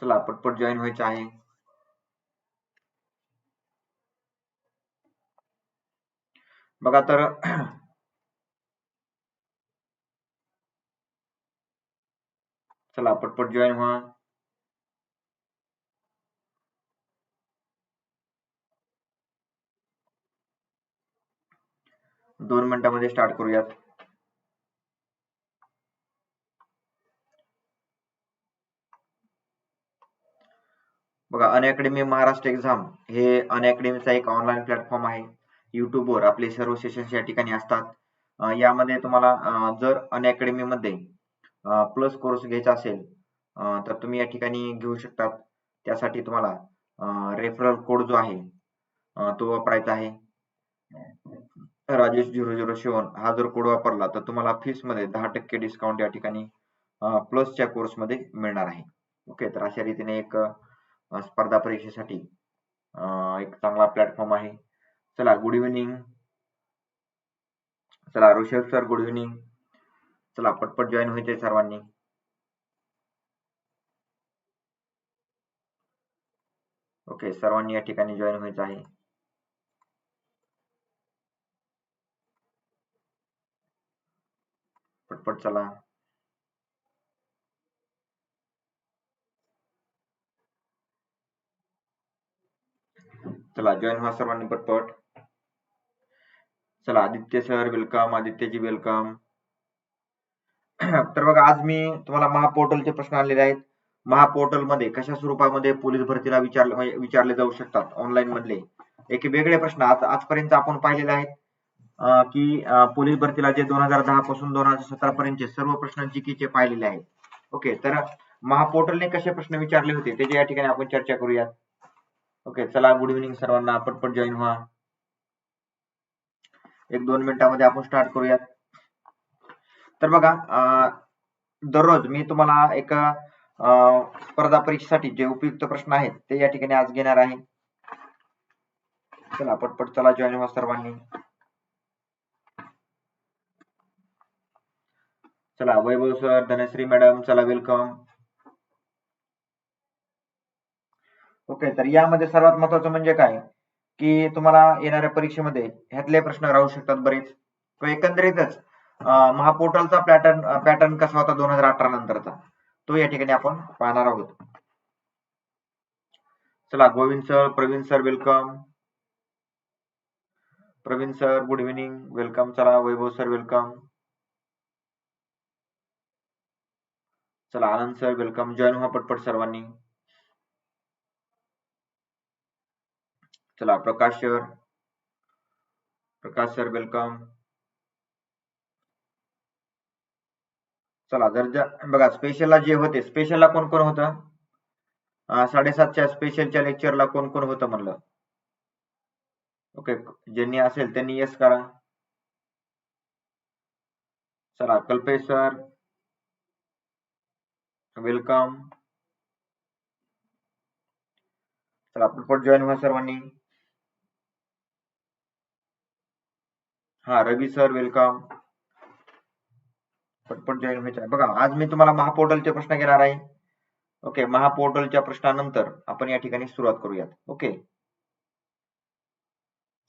चला पटपट जॉईन व्हायचं आहे. बघा तर चला पटपट जॉईन व्हा. दोन मिनिटांमध्ये स्टार्ट करूयात. बघा अनअकॅडमी महाराष्ट्र एक्झाम हे अनअकॅडमीचा एक ऑनलाईन प्लॅटफॉर्म आहे. युट्यूबवर आपले सर्व सेशन्स या ठिकाणी असतात. यामध्ये तुम्हाला जर अनअकॅडमी मध्ये प्लस कोर्स घ्यायचा असेल तर तुम्ही या ठिकाणी घेऊ शकतात. त्यासाठी तुम्हाला रेफरल कोड जो आहे तो वापरायचा आहे. राजेश 007 हा जर कोड वापरला तर तुम्हाला फीस मध्ये 10% डिस्काउंट या ठिकाणी प्लसच्या कोर्स मध्ये मिळणार आहे. ओके, तर अशा रीतीने एक स्पर्धा परीक्षेसाठी एक चांगला प्लॅटफॉर्म आहे. चला गुड इव्हिनिंग. चला ऋषभ सर गुड इव्हिनिंग. चला पटपट जॉईन व्हायचे सर्वांनी. ओके, सर्वांनी या ठिकाणी जॉईन व्हायचं आहे. पटपट चला. चला जॉईन व्हा सर्वांनी पटपट. चला आदित्य सर वेलकम. आदित्यजी वेलकम. तर बघा आज मी तुम्हाला महापोर्टलचे प्रश्न आणलेले आहेत. महापोर्टल मध्ये कशा स्वरूपामध्ये पोलीस भरतीला विचारले जाऊ शकतात ऑनलाईन मधले एक वेगळे प्रश्न आजपर्यंत आपण पाहिलेले आहेत की पोलीस भरतीला जे 2010 पासून 2017 पर्यंतचे सर्व प्रश्न जीकेचे पाहिलेले आहेत. ओके, तर महापोर्टलने कसे प्रश्न विचारले होते त्याची या ठिकाणी आपण चर्चा करूयात. ओके, चला गुड इव्हिनिंग सर्वांना. पटपट जॉईन व्हा. 1-2 मिनिटांमध्ये आपण स्टार्ट करूयात. तर बघा दररोज मी तुम्हाला एक स्पर्धा परीक्षेसाठी जे उपयुक्त प्रश्न आहेत ते या ठिकाणी आज घेणार आहे. चला पटपट चला जॉईन व्हा सर्वांनी. चला वैभव सर, धनश्री मॅडम, चला वेलकम. ओके, तर यामध्ये सर्वात महत्वाचं म्हणजे काय की तुम्हाला येणाऱ्या परीक्षेमध्ये ह्यातले प्रश्न राहू शकतात बरेच. तो एकंदरीतच महापोर्टलचा पॅटर्न कसा होता 2018 नंतरचा तो या ठिकाणी आपण पाहणार आहोत. चला Govind sir, Praveen sir welcome. Praveen sir good evening welcome. चला वैभव सर वेलकम. चला आनंद सर वेलकम. जॉईन व्हा पटपट सर्वांनी. चला प्रकाश सर वेलकम. चला जर बघा स्पेशलला जे होते स्पेशलला कोण कोण होतं 7:30च्या स्पेशलच्या लेक्चरला कोण कोण होतं म्हणलं. ओके, ज्यांनी असेल त्यांनी येस करा. चला कल्पेश सर वेलकम. चला पटपट जॉईन व्हा सर्वांनी. हा रवी सर वेलकम. पटपट जॉईन व्हायचं. बघा आज मी तुम्हाला महापोर्टलचे प्रश्न घेणार आहे. ओके, महापोर्टलच्या प्रश्नानंतर आपण या ठिकाणी सुरुवात करूयात. ओके,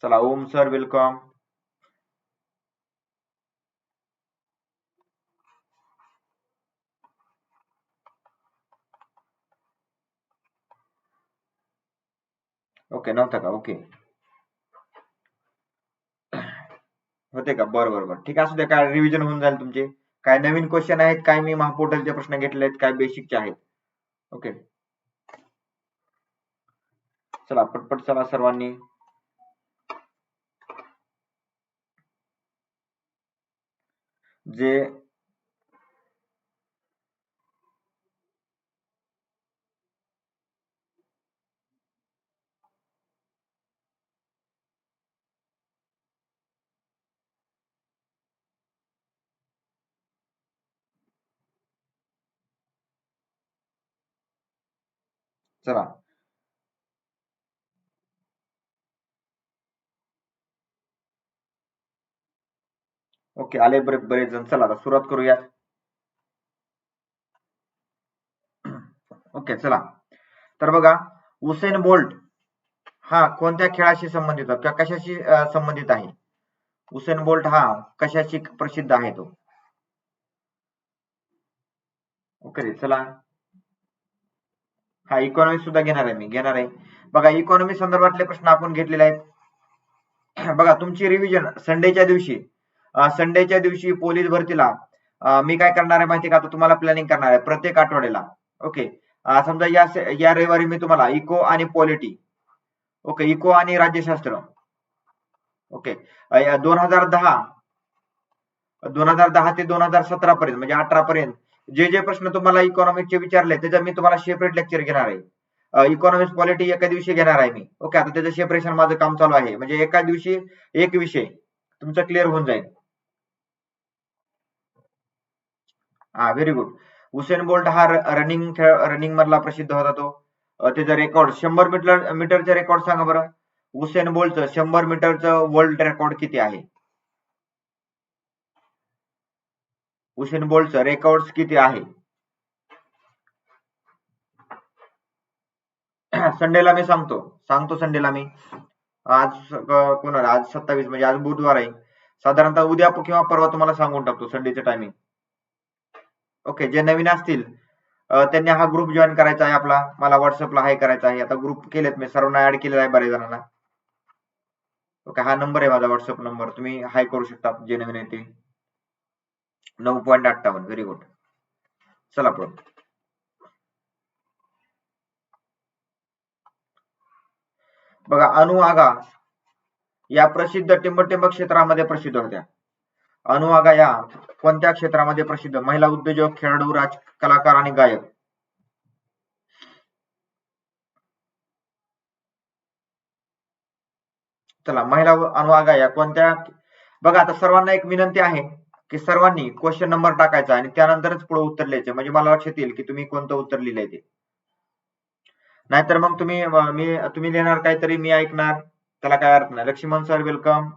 चला ओम सर वेलकम. ओके, नव्हतं का? ओके, होते का? बरं ठीक आहे, असू द्या. काय रिव्हिजन होऊन जाईल तुमचे. काय नवीन क्वेश्चन आहेत, काय मी महापोर्टलचे प्रश्न घेतले आहेत, काय बेसिकचे आहेत. ओके, चला पटपट चला सर्वांनी. जे चला ओके आले बरेच जण. चला आता सुरुवात करूयात. ओके चला तर बघा, उसेन बोल्ट हा कोणत्या खेळाशी संबंधित किंवा कशाशी संबंधित आहे? उसेन बोल्ट हा कशाशी प्रसिद्ध आहे तो? ओके, चला. हा इकॉनॉमी सुद्धा घेणार आहे, मी घेणार आहे. बघा, इकॉनॉमी संदर्भातले प्रश्न आपण घेतलेले आहेत. बघा, तुमची रिव्हिजन संडेच्या दिवशी पोलीस भरतीला मी काय करणार आहे माहिती का? आता तुम्हाला प्लॅनिंग करणार आहे प्रत्येक आठवड्याला. ओके, समजा या रविवारी मी तुम्हाला इको आणि पॉलिटी, ओके, इको आणि राज्यशास्त्र, ओके, 2010 2010 ते 2017 पर्यंत म्हणजे 18 पर्यंत जे जे प्रश्न तुम्हाला इकॉनॉमिक्सचे विचारले त्याचं मी तुम्हाला सेपरेट लेक्चर घेणार आहे. इकॉनॉमिक्स पॉलिटी एका दिवशी घेणार आहे मी. ओके, आता त्याचं सेपरेशन माझं काम चालू आहे, म्हणजे एका दिवशी एक विषय तुमचा क्लिअर होऊन जाईल. हा, व्हेरी गुड. उसेन बोल्ट हा रनिंग मधला प्रसिद्ध होता तो. त्याचा रेकॉर्ड 100 मीटरचा रेकॉर्ड सांगा बरं. उसेन बोल्टचं 100 मीटरचं वर्ल्ड रेकॉर्ड किती आहे? उसेन बोल्टचं रेकॉर्ड किती आहे? संडेला मी सांगतो संडेला मी. आज कोणाला? आज 27 म्हणजे आज बुधवार आहे. साधारणतः उद्या किंवा परवा तुम्हाला सांगून टाकतो संडेचं टायमिंग. ओके, जे नवीन असतील त्यांनी हा ग्रुप जॉईन करायचा आहे आपला. मला व्हॉट्सअपला हाय करायचा आहे. आता ग्रुप केलेत मी, सर्वांना ऍड केलेला आहे बऱ्याच जणांना. ओके, हा नंबर आहे माझा व्हॉट्सअप नंबर, तुम्ही हाय करू शकता जे नवीन आहे ते. 9.58. Very good. चला पुढे. बघा, अणुआगा या प्रसिद्ध टिंबटिंब क्षेत्रामध्ये प्रसिद्ध होत्या. अणुआगा या कोणत्या क्षेत्रामध्ये प्रसिद्ध? महिला उद्योजक, खेळाडू, कलाकार आणि गायक. चला, महिला अणुआगा या कोणत्या? बघा, आता सर्वांना एक विनंती आहे की सर्वांनी क्वेश्चन नंबर टाकायचा आणि त्यानंतरच पुढे उत्तर लिहायचे, म्हणजे मला लक्षात येईल की तुम्ही कोणतं उत्तर लिहिलंय ते. नाहीतर मग तुम्ही लिहिणार काहीतरी, मी ऐकणार, त्याला काय अर्थ नाही. Laxman sir, welcome.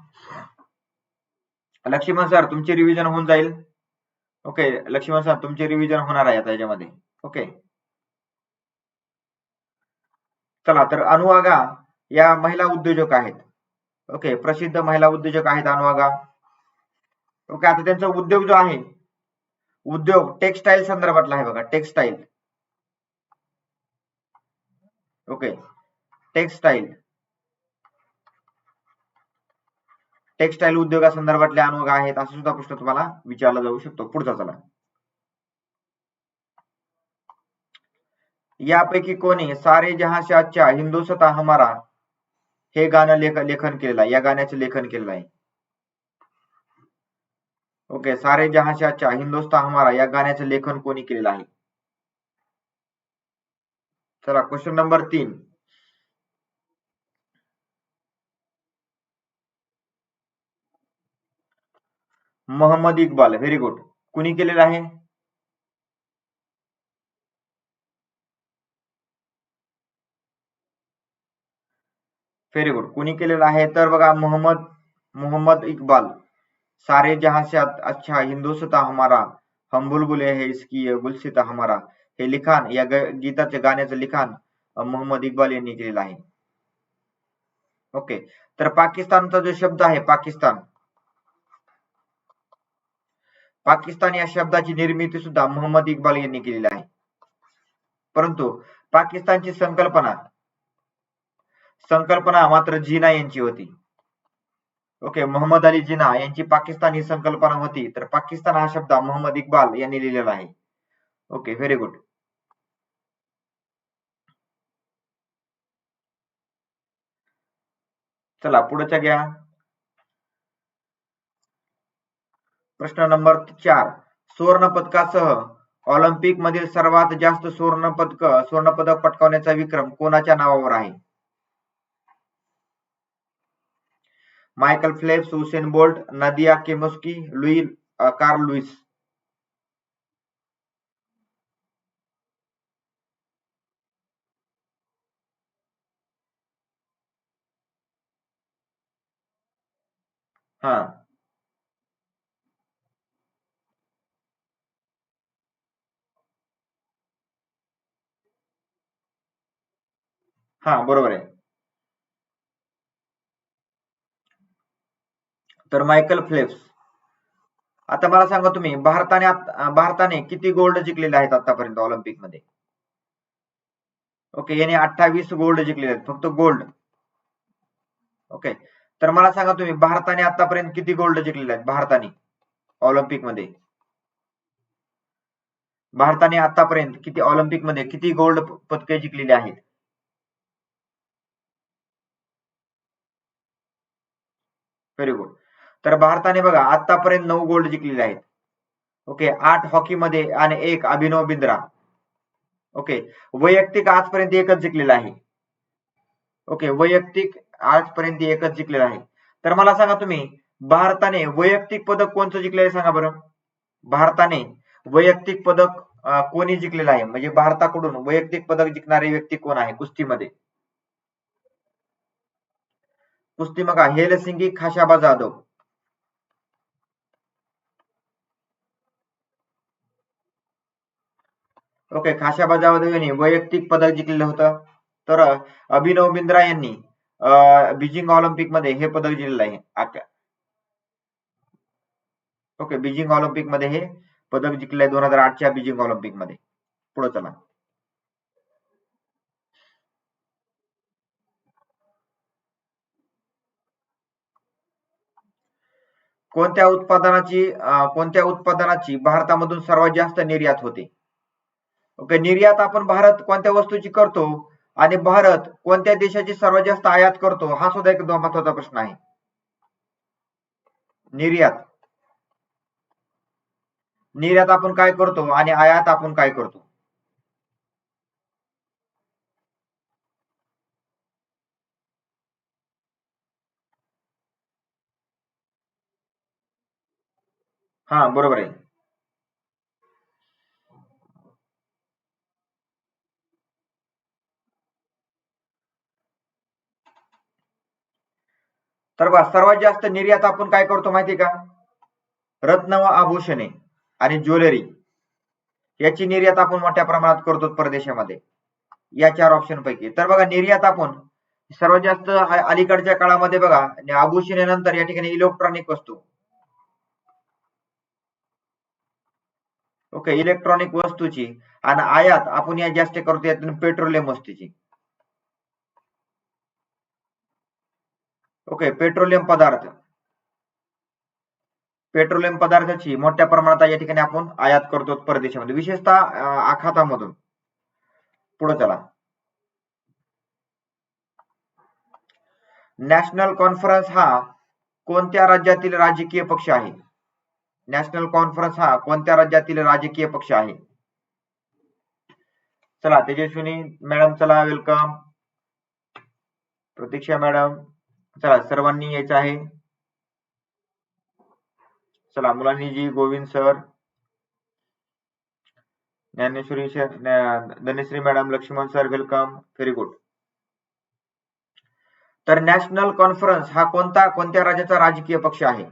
Laxman sir, तुमची रिव्हिजन होऊन जाईल. ओके, लक्ष्मण सर, तुमची रिव्हिजन होणार आहे आता याच्यामध्ये. ओके, चला. तर अणुआगा या महिला उद्योजक आहेत. ओके, प्रसिद्ध महिला उद्योजक आहेत अणुआगा. ओके, आता त्यांचा उद्योग जो आहे, उद्योग टेक्सटाईल संदर्भातला आहे बघा, टेक्सटाईल. ओके, टेक्सटाईल उद्योगासंदर्भातले अणुआगा आहेत, असा सुद्धा प्रश्न तुम्हाला विचारला जाऊ शकतो. पुढचा चला. यापैकी कोणी सारे जहां से अच्छा हिंदुस्तान हमारा हे गाणं लेखन केलेलं आहे? या गाण्याचं लेखन केलेलं आहे. ओके, सारे जहां से अच्छा हिंदुस्तान हमारा या गाण्याचं लेखन कोणी केलेलं आहे? चला, question number 3. Mohammed Iqbal. Very good. कुणी केलेलं आहे? Very good. कुणी केलेलं आहे? तर बघा, मोहम्मद इक्बाल. सारे जहां से अच्छा हिंदुस्तान हमारा, हम बुलबुले है इसकी ये गुलसिता हमारा, हे लिखाण, या गीताचं गाण्याचं लिखाण मोहम्मद इक्बाल यांनी केलेलं आहे. ओके, तर पाकिस्तानचा जो शब्द आहे पाकिस्तान या शब्दाची निर्मिती सुद्धा मोहम्मद इक्बाल यांनी केलेली आहे. परंतु पाकिस्तानची संकल्पना मात्र जिना यांची होती. ओके, मोहम्मद अली जिना यांची पाकिस्तान ही संकल्पना होती, तर पाकिस्तान हा शब्द मोहम्मद इक्बाल यांनी लिहिलेला आहे. Okay, very good. चला, पुढच्या घ्या. प्रश्न नंबर 4. सुवर्ण पदकासह ऑलिम्पिक मधील सर्वात जास्त सुवर्णपदक पटकावण्याचा विक्रम कोणाच्या नावावर आहे? Michael Phelps, Usain Bolt, Nadia केमस्की, कार्ल लुईस. हा, हा बरोबर आहे. तर मायकल फेल्प्स. आता मला सांगा तुम्ही भारताने किती गोल्ड जिंकलेले आहेत आतापर्यंत ऑलिम्पिक मध्ये? ओके, याने 28 गोल्ड जिंकलेले आहेत फक्त गोल्ड. ओके, तर मला सांगा तुम्ही भारताने आतापर्यंत किती गोल्ड जिंकलेले आहेत भारताने ऑलिम्पिक मध्ये? भारताने आतापर्यंत किती ऑलिम्पिक मध्ये किती गोल्ड पदके जिंकलेली आहेत? Very good. तर भारताने बघा आतापर्यंत 9 गोल्ड जिंकलेले आहेत. ओके, 8 हॉकीमध्ये आणि 1 अभिनव बिंद्रा. ओके, वैयक्तिक आजपर्यंत एकच जिंकलेला आहे. ओके, वैयक्तिक आजपर्यंत एकच जिंकलेला आहे. तर मला सांगा तुम्ही भारताने वैयक्तिक पदक कोणतं जिंकलेलं आहे सांगा बरं? भारताने वैयक्तिक पदक कोणी जिंकलेलं आहे? म्हणजे भारताकडून वैयक्तिक पदक जिंकणारी व्यक्ती कोण आहे कुस्तीमध्ये? कुस्ती बघा, हेलसिंगी खाशाबा जाधव. ओके, खाशाबा जाधव यांनी वैयक्तिक पदक जिंकलेलं होतं. तर अभिनव बिंद्रा यांनी बीजिंग ऑलिम्पिक मध्ये हे पदक जिंकलेलं आहे. ओके, बीजिंग ऑलिम्पिक मध्ये हे पदक जिंकले आहे 2008च्या बीजिंग ऑलिम्पिक मध्ये. पुढे चला. कोणत्या उत्पादनाची भारतामधून सर्वात जास्त निर्यात होते? ओके, निर्यात आपण भारत कोणत्या वस्तूची करतो आणि भारत कोणत्या देशाची सर्वात जास्त आयात करतो हा सुद्धा एक महत्वाचा प्रश्न आहे. निर्यात आपण काय करतो आणि आयात आपण काय करतो? हा बरोबर आहे. तर बघा सर्वात जास्त निर्यात आपण काय करतो माहिती का? रत्न व आभूषणे आणि ज्वेलरी याची निर्यात आपण मोठ्या प्रमाणात करतो परदेशामध्ये. या 4 ऑप्शन पैकी. तर बघा निर्यात आपण सर्वात जास्त अलीकडच्या काळामध्ये बघा आभूषणे नंतर या ठिकाणी इलेक्ट्रॉनिक वस्तू. ओके, इलेक्ट्रॉनिक वस्तूची आणि आयात आपण या जास्त करतो यातून पेट्रोलियम वस्तूची. ओके, पेट्रोलियम पदार्थाची मोठ्या प्रमाणात या ठिकाणी आपण आयात करतो परदेशामध्ये, विशेषतः आखातामधून. पुढे चला. नॅशनल कॉन्फरन्स हा कोणत्या राज्यातील राजकीय पक्ष आहे? नॅशनल कॉन्फरन्स हा कोणत्या राज्यातील राजकीय पक्ष आहे? चला, तेजस्विनी मॅडम चला, वेलकम. प्रतीक्षा मॅडम चला, सर्वांनी यायचं आहे. चला, मुलांनी Govind sir, Dnyaneshwari sir, Dhanashree madam, Laxman sir, welcome. Very good. तर नॅशनल कॉन्फरन्स हा कोणत्या राज्याचा राजकीय पक्ष आहे?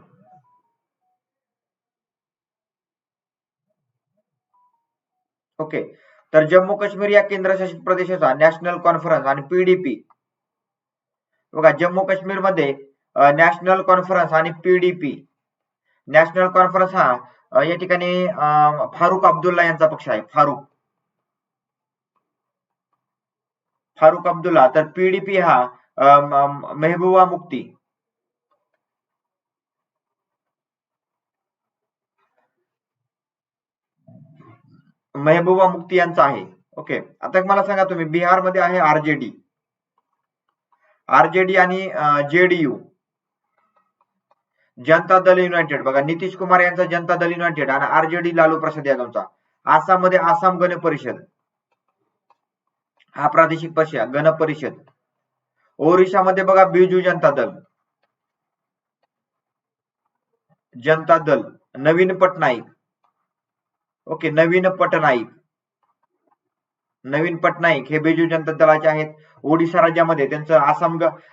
ओके, तर जम्मू काश्मीर या केंद्रशासित प्रदेशाचा नॅशनल कॉन्फरन्स आणि पीडीपी. बघा, जम्मू काश्मीर मध्ये नॅशनल कॉन्फरन्स आणि पीडीपी. नॅशनल कॉन्फरन्स हा या ठिकाणी फारुख अब्दुल्ला यांचा पक्ष आहे. फारुख अब्दुल्ला. तर पीडीपी हा मेहबूबा मुफ्ती. मेहबूबा मुफ्ती यांचा आहे. ओके, आता मला सांगा तुम्ही बिहारमध्ये आहे आरजेडी आणि जेडीयू, जनता दल युनायटेड. बघा, नितीश कुमार यांचा जनता दल युनायटेड आणि आरजेडी लालू प्रसाद यादवचा. आसाममध्ये आसाम गण परिषद हा प्रादेशिक पक्ष गण परिषद. ओरिसामध्ये बघा बिजू जनता दल, नवीन पटनाईक. ओके, नवीन पटनाईक हे बिजू जनता दलाचे आहेत. ओडिशा राज्यामध्ये त्यांचं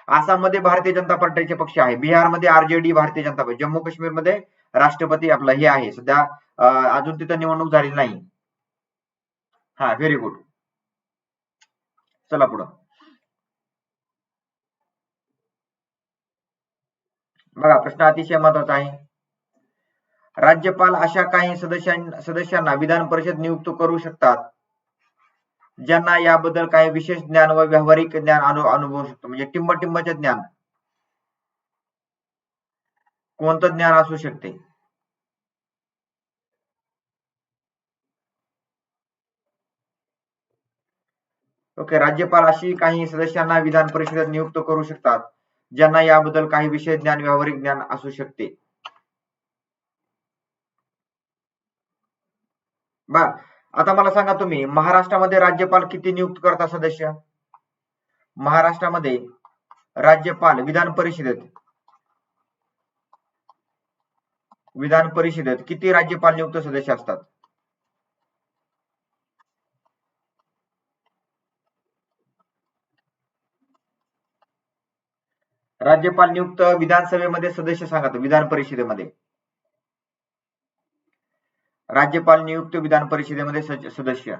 आसाममध्ये भारतीय जनता पार्टीचे पक्ष आहे. बिहारमध्ये आरजेडी भारतीय जनता पार्टी. जम्मू काश्मीरमध्ये राष्ट्रपती आपला हे आहे सध्या, अजून तिथं निवडणूक झालेली नाही. हा, व्हेरी गुड. चला पुढं. बघा प्रश्न अतिशय महत्वाचा आहे. राज्यपाल अशा काही सदस्यांना विधान परिषद नियुक्त करू शकतात ज्यांना याबद्दल काही विशेष ज्ञान व व्यावहारिक ज्ञान अनुभवू शकतो. म्हणजे टिंबटिंबचे ज्ञान, कोणतं ज्ञान असू शकते? ओके, राज्यपाल अशी काही सदस्यांना विधान परिषदेत नियुक्त करू शकतात ज्यांना याबद्दल काही विशेष ज्ञान, व्यावहारिक ज्ञान असू शकते. बा आता मला सांगा तुम्ही, महाराष्ट्रामध्ये राज्यपाल किती नियुक्त करतात सदस्य? महाराष्ट्रामध्ये राज्यपाल विधान परिषदेत किती राज्यपाल नियुक्त सदस्य असतात? राज्यपाल नियुक्त विधानसभेमध्ये सदस्य सांगा, विधान परिषदेमध्ये राज्यपाल नियुक्त विधान परिषदेमध्ये सदस्य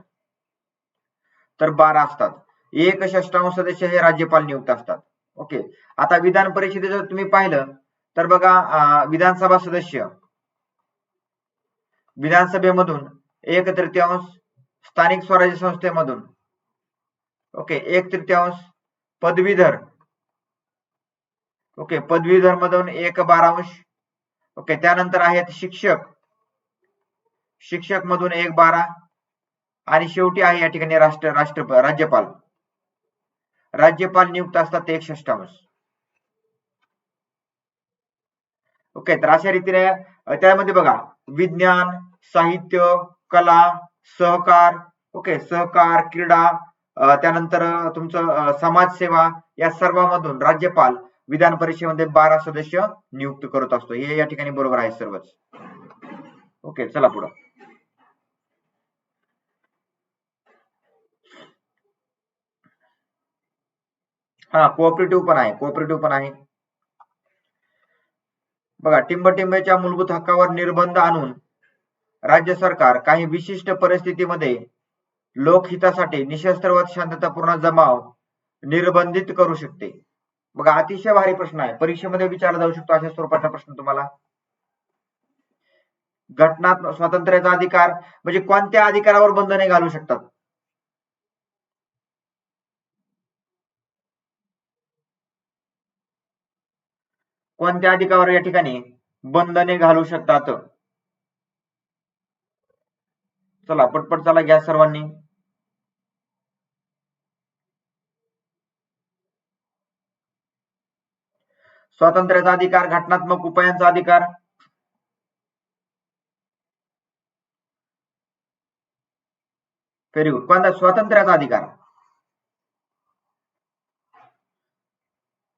तर 12 असतात. 1/6 सदस्य हे राज्यपाल नियुक्त असतात. ओके, आता विधान परिषदेचं तुम्ही पाहिलं तर बघा, विधानसभा सदस्य विधानसभेमधून 1/3 स्थानिक स्वराज्य संस्थेमधून, ओके, 1/3 पदवीधर, ओके, पदवीधर मधून 1/12, ओके, त्यानंतर आहेत शिक्षक मधून 1/12 आणि शेवटी आहे या ठिकाणी राज्यपाल नियुक्त असतात 1/6. ओके, तर अशा रीतीने त्यामध्ये बघा, विज्ञान, साहित्य, कला, सहकार, ओके, सहकार, क्रीडा, त्यानंतर तुमचं समाजसेवा, या सर्वांमधून राज्यपाल विधान परिषदेमध्ये 12 सदस्य नियुक्त करत असतो. हे या ठिकाणी बरोबर आहे सर्वच. ओके, चला पुढे. हा, कोऑपरेटिव्ह पण आहे. बघा, टिंबटिंबच्या मूलभूत हक्कावर निर्बंध आणून राज्य सरकार काही विशिष्ट परिस्थितीमध्ये लोकहितासाठी निशस्त्र व शांततापूर्ण जमाव निर्बंधित करू शकते. बघा, अतिशय भारी प्रश्न आहे, परीक्षेमध्ये विचारला जाऊ शकतो अशा स्वरूपाचा प्रश्न तुम्हाला. घटनात्मक स्वातंत्र्याचा अधिकार म्हणजे कोणत्या अधिकारावर बंधने घालू शकतात? कोणत्या अधिकारावर या ठिकाणी बंधने घालू शकतात? चला पटपट चला, घ्या सर्वांनी. स्वातंत्र्याचा अधिकार, घटनात्मक उपायांचा अधिकार, व्हेरी गुड. कोणता? स्वातंत्र्याचा अधिकार.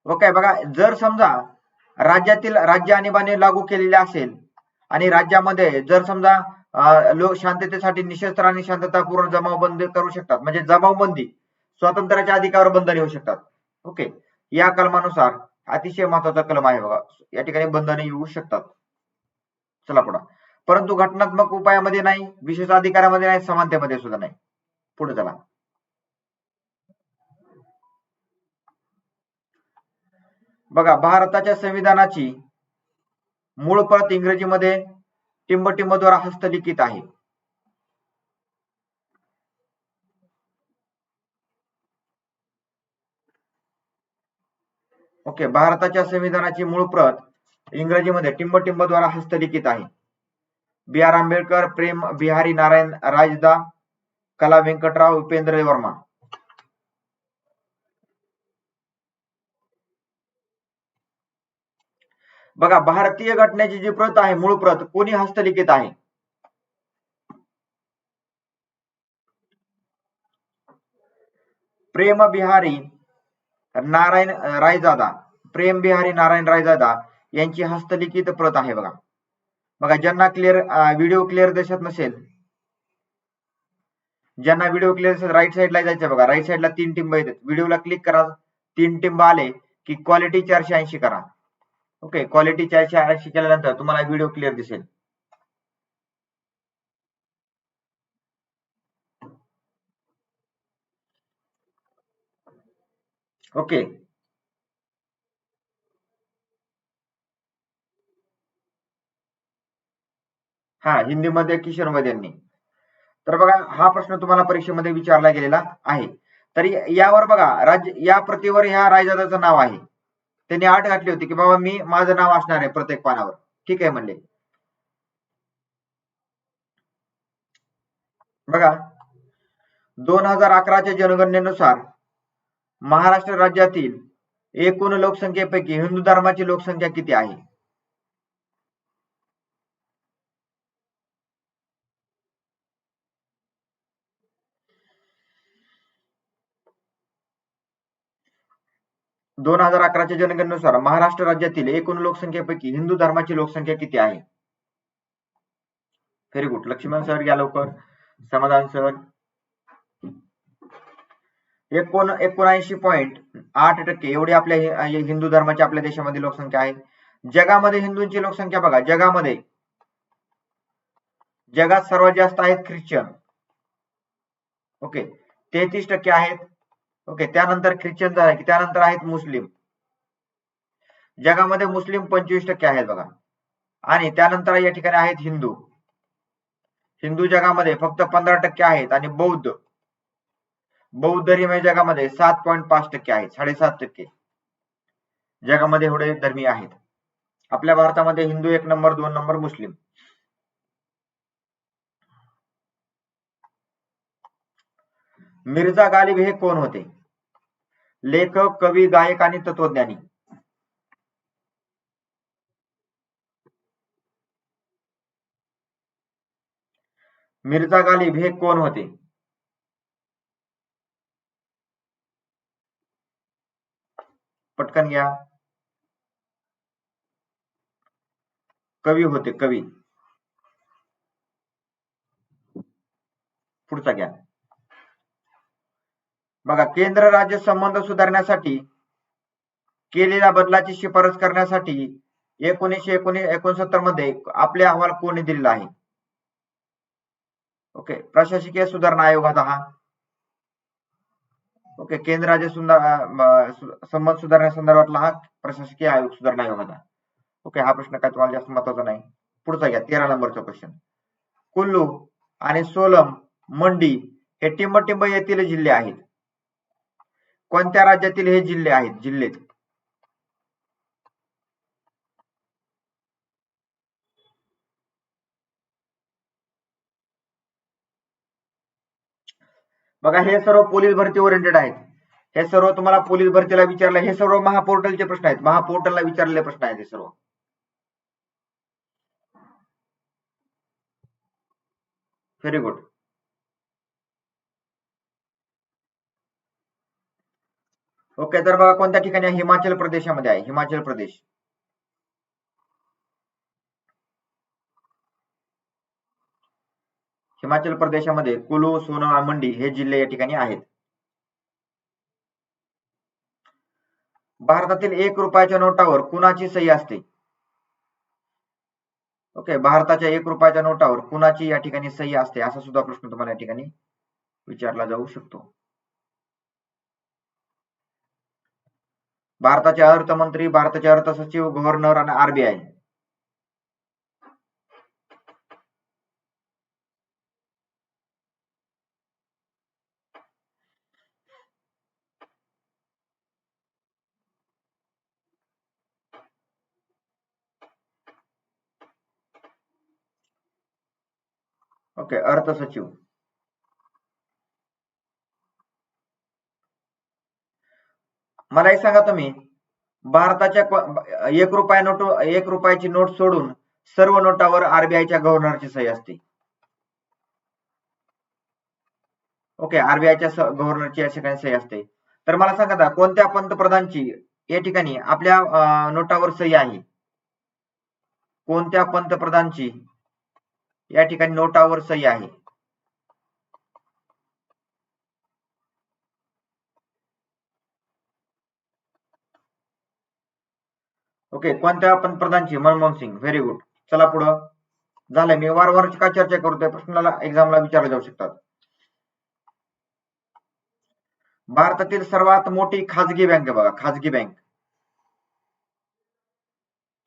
ओके, बघा, जर समजा राज्य आणीबाणी लागू केलेली असेल आणि राज्यामध्ये जर समजा लोक शांततेसाठी निशस्त्र आणि शांततापूर्ण जमावबंद करू शकतात, म्हणजे जमावबंदी स्वातंत्र्याच्या अधिकारावर बंधन येऊ शकतात. ओके, या कलमानुसार अतिशय महत्वाचा कलम आहे बघा, या ठिकाणी बंधने येऊ शकतात. चला पुढे. परंतु घटनात्मक उपायामध्ये नाही, विशेष अधिकारामध्ये नाही, समानतेमध्ये सुद्धा नाही. पुढे चला. बघा, भारताच्या संविधानाची मूळ प्रत इंग्रजीमध्ये टिंबटिंबद्वारा हस्तलिखित आहे. ओके, भारताच्या संविधानाची मूळ प्रत इंग्रजीमध्ये टिंबटिंबद्वारा हस्तलिखित आहे. B.R. आंबेडकर, प्रेम बिहारी नारायण राजदा, कला व्यंकटराव, उपेंद्र वर्मा. बघा, भारतीय घटनेची जी प्रत आहे, मूळ प्रत, कोणी हस्तलिखित आहे? प्रेम बिहारी नारायण रायजादा, प्रेम बिहारी नारायण रायजादा यांची हस्तलिखित प्रत आहे बघा. बघा, ज्यांना व्हिडिओ क्लिअर दिसत नसेल, राईट साईडला जायचं बघा, राईट साईडला 3 टिंब येतात, व्हिडिओला क्लिक करा, 3 टिंब आले की क्वालिटी 480 करा. ओके, क्वालिटी 480 केल्यानंतर तुम्हाला व्हिडिओ क्लिअर दिसेल. ओके, हा, हिंदीमध्ये किशोर वैद्यांनी. तर बघा, हा प्रश्न तुम्हाला परीक्षेमध्ये विचारला गेलेला आहे. तर यावर बघा, या प्रतीवर ह्या रायजादाचं नाव आहे. त्यांनी अट घातली होती की बाबा मी माझं नाव असणार आहे प्रत्येक पानावर. ठीक आहे म्हणले. बघा, 2011च्या जनगणनेनुसार महाराष्ट्र राज्यातील एकूण लोकसंख्येपैकी हिंदू धर्माची लोकसंख्या किती आहे? दोन हजार 2011च्या जनगणनेनुसार महाराष्ट्र राज्यातील एकूण लोकसंख्येपैकी हिंदू धर्माची लोकसंख्या किती आहे? Very good. लक्ष्मण सर या लवकर. समाधान सर. 79.8% एवढी आपल्या हिंदू धर्माची आपल्या देशामध्ये लोकसंख्या आहे. जगामध्ये हिंदूंची लोकसंख्या बघा, जगात सर्वात जास्त आहेत ख्रिश्चन. ओके, 33% आहेत. ओके, त्यानंतर ख्रिश्चन झाले की त्यानंतर आहेत मुस्लिम. जगामध्ये मुस्लिम 25% आहेत बघा. आणि त्यानंतर या ठिकाणी आहेत हिंदू. हिंदू जगामध्ये फक्त 15% आहेत. आणि बौद्ध धर्म जगामध्ये 7.5% आहेत. 7.5% जगामध्ये एवढे धर्मीय आहेत. आपल्या भारतामध्ये हिंदू 1 नंबर, 2 नंबर मुस्लिम. मिर्झा गालिब हे कोण होते? लेखक, कवी, गायक आणि तत्वज्ञानी. मिर्झा गालिब हे कोण होते? पटकन घ्या. कवी होते, कवी. पुढचा घ्या. बघा, केंद्र राज्य संबंध सुधारण्यासाठी केलेल्या बदलाची शिफारस करण्यासाठी 1969 मध्ये आपले अहवाल कोणी दिलेला आहे? ओके, प्रशासकीय सुधारणा आयोग होता हा. ओके, केंद्र राज्य संबंध सुधारण्यासंदर्भातला हा प्रशासकीय आयोग सुधारणा आयोग होता. ओके, हा प्रश्न काय तुम्हाला जास्त महत्वाचा नाही. पुढचा घ्या, 13 नंबरचा क्वेश्चन. कुल्लू आणि सोलम मंडी हे टिंबटिंब येथील जिल्हे आहेत. कोणत्या राज्यातील हे जिल्हे आहेत? जिल्हे बघा, हे सर्व पोलीस भरती ओरिएंटेड आहेत. हे सर्व तुम्हाला पोलीस भरतीला विचारलं. हे सर्व महापोर्टलचे प्रश्न आहेत. महापोर्टलला विचारलेले प्रश्न आहेत हे सर्व. Very good. ओके, तर बघा कोणत्या ठिकाणी आहे? हिमाचल प्रदेशामध्ये आहे. हिमाचल प्रदेश. हिमाचल प्रदेशामध्ये कुलू, सोनम आणि मंडी हे जिल्हे या ठिकाणी आहेत. भारतातील 1 रुपयाच्या नोटावर कुणाची सही असते? ओके, भारताच्या 1 रुपयाच्या नोटावर कुणाची या ठिकाणी सही असते? असा सुद्धा प्रश्न तुम्हाला या ठिकाणी विचारला जाऊ शकतो. भारताचे अर्थमंत्री, भारताचे अर्थ सचिव, गव्हर्नर आणि आरबीआय. ओके, अर्थ सचिव. मला एक सांगा तुम्ही, भारताच्या 1 रुपयाची नोट सोडून सर्व नोटावर आरबीआयच्या गव्हर्नरची सही असते. ओके, आरबीआयच्या गव्हर्नरची या ठिकाणी सही असते. तर मला सांगा कोणत्या पंतप्रधानची या ठिकाणी आपल्या नोटावर सही आहे? कोणत्या पंतप्रधानची या ठिकाणी नोटावर सही आहे? ओके, कोणत्या पंतप्रधानची? मनमोहन सिंग. Very good. चला पुढं. झालंय. मी वारंवार का चर्चा करतोय? प्रश्नाला एक्झामला विचारले जाऊ शकतात. भारतातील सर्वात मोठी खाजगी बँक बघा, खाजगी बँक.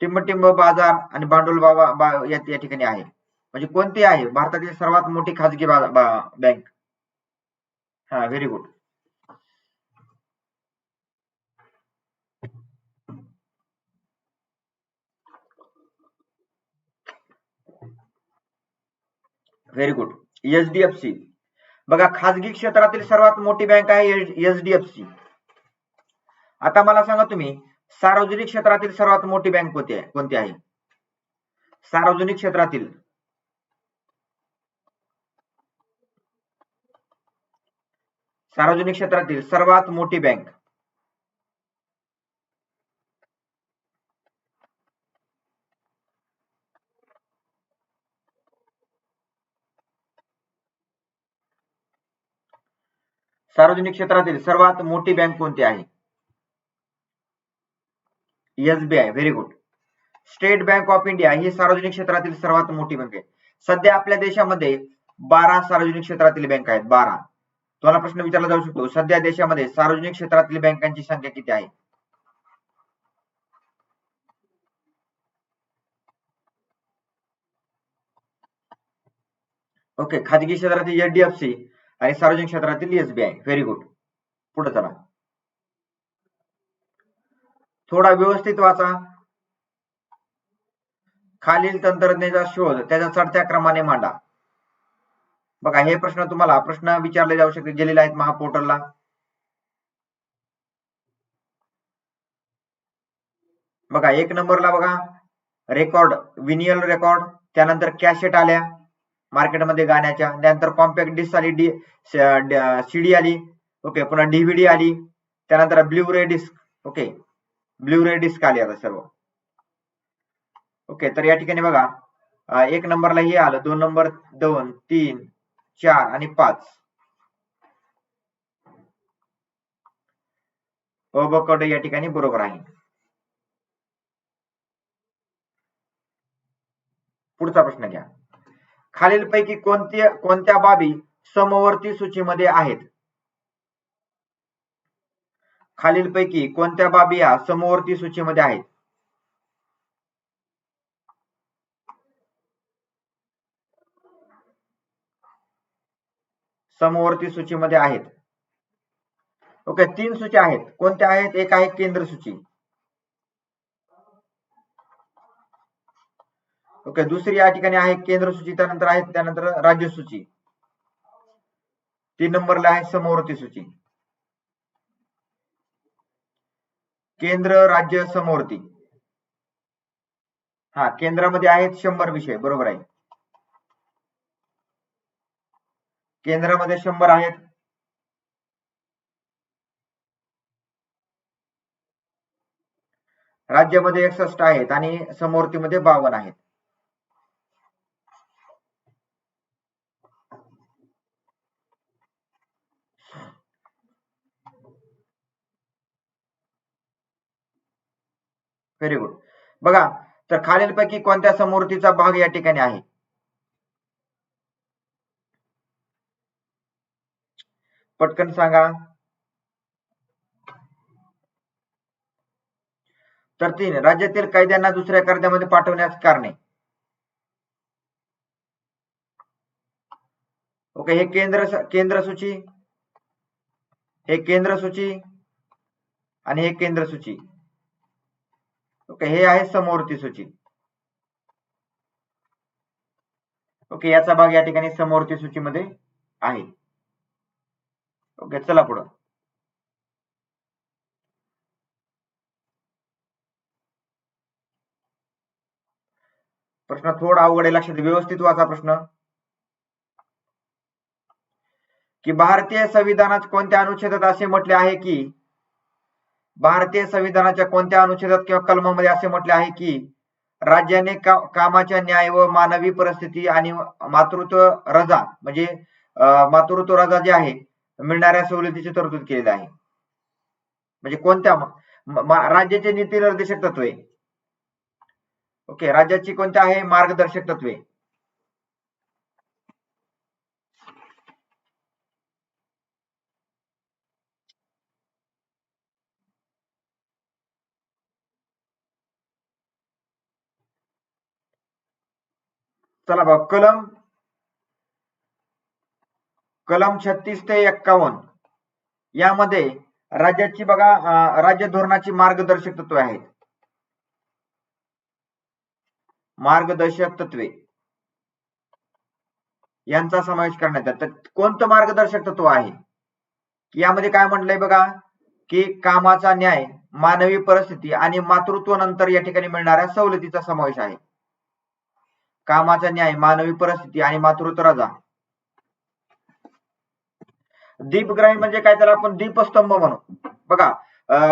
टिंबटिंब बाजार आणि भांडवल या ठिकाणी आहे. म्हणजे कोणती आहे भारतातील सर्वात मोठी खाजगी बँक? हा, very good. Very good. HDFC. बघा, खाजगी क्षेत्रातील सर्वात मोठी बँक आहे एचडीएफसी. आता मला सांगा तुम्ही, सार्वजनिक क्षेत्रातील सर्वात मोठी बँक कोणती आहे? सार्वजनिक क्षेत्रातील सर्वात मोठी बँक. सार्वजनिक क्षेत्रातील सर्वात मोठी बँक कोणती आहे? SBI. Very good. State bank of India ही सार्वजनिक क्षेत्रातील सर्वात मोठी बँक आहे. सध्या आपल्या देशामध्ये 12 सार्वजनिक क्षेत्रातील बँक आहेत. 12. तुम्हाला प्रश्न विचारला जाऊ शकतो, सध्या देशामध्ये सार्वजनिक क्षेत्रातील बँकांची संख्या किती आहे? ओके, खाजगी क्षेत्रातील एचडीएफसी आणि सार्वजनिक क्षेत्रातील एसबीआय. Very good. पुढे चला. थोडा व्यवस्थित वाचा. खालील तंत्रज्ञानाचा शोध त्याच्या चढत्या क्रमाने मांडा. बघा, हे प्रश्न विचारले जाऊ शकते, गेलेले आहेत महापोर्टलला. बघा, 1 नंबरला बघा रेकॉर्ड, विनियल रेकॉर्ड, त्यानंतर कॅसेट आल्या मार्केटमध्ये गाण्याच्या, त्यानंतर कॉम्पॅक्ट डिस्क आली, सीडी आली, ओके, पुन्हा डीव्हीडी आली, त्यानंतर ब्लू रे डिस्क, ओके, ब्लू रे डिस्क आली आता सर्व. ओके, तर या ठिकाणी बघा, 1 नंबरला हे आलं, 2 नंबर, 2, 3, 4 आणि 5. अ या ठिकाणी बरोबर आहे. पुढचा प्रश्न घ्या. खालीलपैकी कोणत्या बाबी समवर्ती सूचीमध्ये आहेत? खालीलपैकी कोणत्या बाबी या समवर्ती सूचीमध्ये आहेत? समवर्ती सूचीमध्ये आहेत. ओके, 3 सूची आहेत. कोणत्या आहेत? एक आहे केंद्र सूची. ओके, दुसरी या ठिकाणी आहे केंद्र सूची, त्यानंतर राज्य सूची. 3 नंबरला आहे समवर्ती सूची. केंद्र, राज्य, समवर्ती. हा, केंद्रामध्ये आहेत 100 विषय, बरोबर आहे. केंद्रामध्ये 100 आहेत. राज्यामध्ये 61 आहेत आणि समवर्तीमध्ये 52 आहेत. Very good. बघा, तर खालीलपैकी कोणत्या समवर्तीचा भाग या ठिकाणी आहे? पटकन सांगा. तर 3, राज्यातील कायद्यांना दुसऱ्या कायद्यामध्ये पाठवण्यास कारणे. ओके, हे केंद्र सूची, हे केंद्र सूची आणि हे केंद्र सूची. ओके, हे आहे समवर्ती सूची. ओके, याचा भाग या ठिकाणी समवर्ती सूचीमध्ये आहे. ओके, चला पुढं. प्रश्न थोडा अवघड आहे, लक्षात व्यवस्थित वाचा प्रश्न. की भारतीय संविधानात कोणत्या अनुच्छेदात असे म्हटले आहे की, भारतीय संविधानाच्या कोणत्या अनुच्छेदात किंवा कलमामध्ये असे म्हटले आहे की राज्याने कामाच्या न्याय व मानवी परिस्थिती आणि मातृत्व रजा, म्हणजे मातृत्व रजा जे आहे मिळणाऱ्या सवलतीची तरतूद केलेली आहे. म्हणजे कोणत्या राज्याचे नीती निर्देशक तत्वे. ओके, राज्याची कोणत्या आहे मार्गदर्शक तत्वे. चला बघा, कलम 36 ते 51 यामध्ये राज्याची बघा राज्य धोरणाची मार्गदर्शक तत्वे आहेत. मार्गदर्शक तत्वे यांचा समावेश करण्यात येतो. कोणतं मार्गदर्शक तत्व आहे? यामध्ये काय म्हटलंय बघा, की कामाचा न्याय, मानवी परिस्थिती आणि मातृत्व नंतर या ठिकाणी मिळणाऱ्या सवलतीचा समावेश आहे. कामाचा न्याय, मानवी परिस्थिती आणि मातृत्व रजा. दीपग्राही म्हणजे काय, त्याला आपण दीपस्तंभ म्हणू. बघा,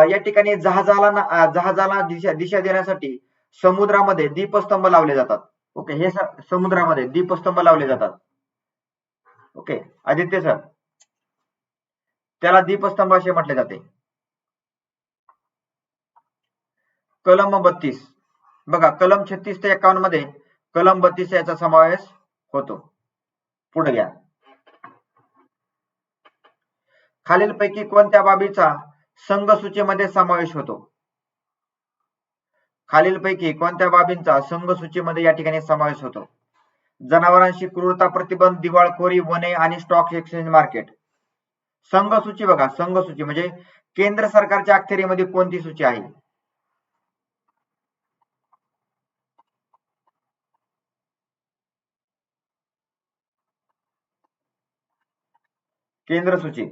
या ठिकाणी जहाजाला दिशा देण्यासाठी समुद्रामध्ये दीपस्तंभ लावले जातात. ओके, हे समुद्रामध्ये दीपस्तंभ लावले जातात. ओके आदित्य सर, त्याला दीपस्तंभ असे म्हटले जाते. कलम 32 बघा, कलम 36 ते 51 मध्ये कलम 32 याचा समावेश होतो. पुढे घ्या. खालीलपैकी कोणत्या बाबीचा संघ सूचीमध्ये समावेश होतो? खालीलपैकी कोणत्या बाबींचा संघ सूचीमध्ये या ठिकाणी समावेश होतो? जनावरांशी क्रूरता प्रतिबंध, दिवाळखोरी, वने आणि स्टॉक एक्सचेंज मार्केट. संघ सूची बघा, संघ सूची म्हणजे केंद्र सरकारच्या अखत्यारीमध्ये कोणती सूची आहे? केंद्र सूची.